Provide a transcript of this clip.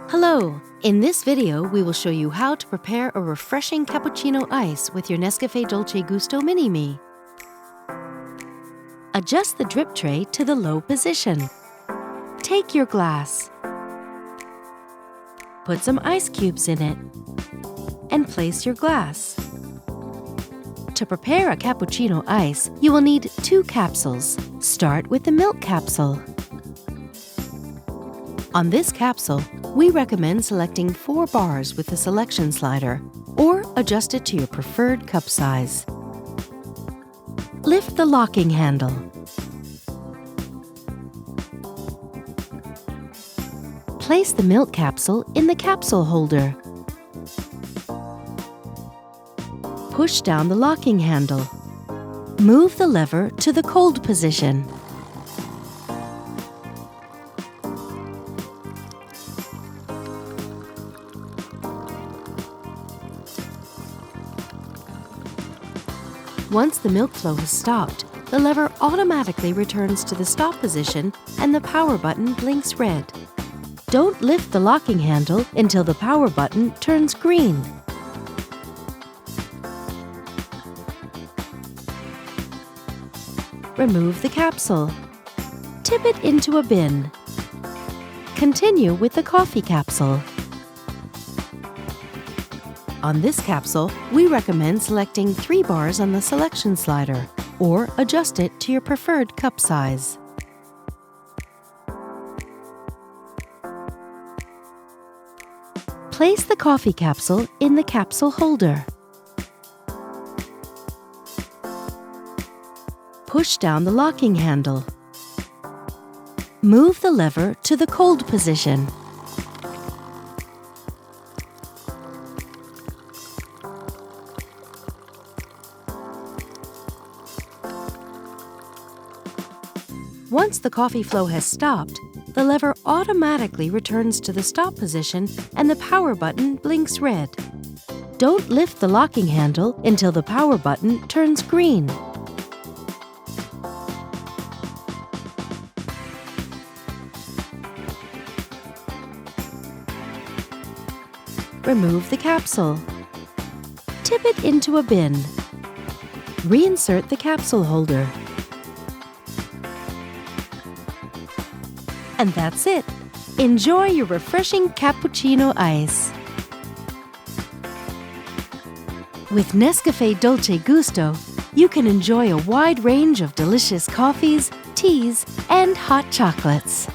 Hello! In this video, we will show you how to prepare a refreshing cappuccino ice with your NESCAFÉ Dolce Gusto Mini-Me. Adjust the drip tray to the low position. Take your glass. Put some ice cubes in it. And place your glass. To prepare a cappuccino ice, you will need 2 capsules. Start with the milk capsule. On this capsule, we recommend selecting 4 bars with the selection slider, or adjust it to your preferred cup size. Lift the locking handle. Place the milk capsule in the capsule holder. Push down the locking handle. Move the lever to the cold position. Once the milk flow has stopped, the lever automatically returns to the stop position and the power button blinks red. Don't lift the locking handle until the power button turns green. Remove the capsule. Tip it into a bin. Continue with the coffee capsule. On this capsule, we recommend selecting 3 bars on the selection slider, or adjust it to your preferred cup size. Place the coffee capsule in the capsule holder. Push down the locking handle. Move the lever to the cold position. Once the coffee flow has stopped, the lever automatically returns to the stop position and the power button blinks red. Don't lift the locking handle until the power button turns green. Remove the capsule. Tip it into a bin. Reinsert the capsule holder. And that's it! Enjoy your refreshing cappuccino ice! With NESCAFÉ Dolce Gusto, you can enjoy a wide range of delicious coffees, teas, and hot chocolates.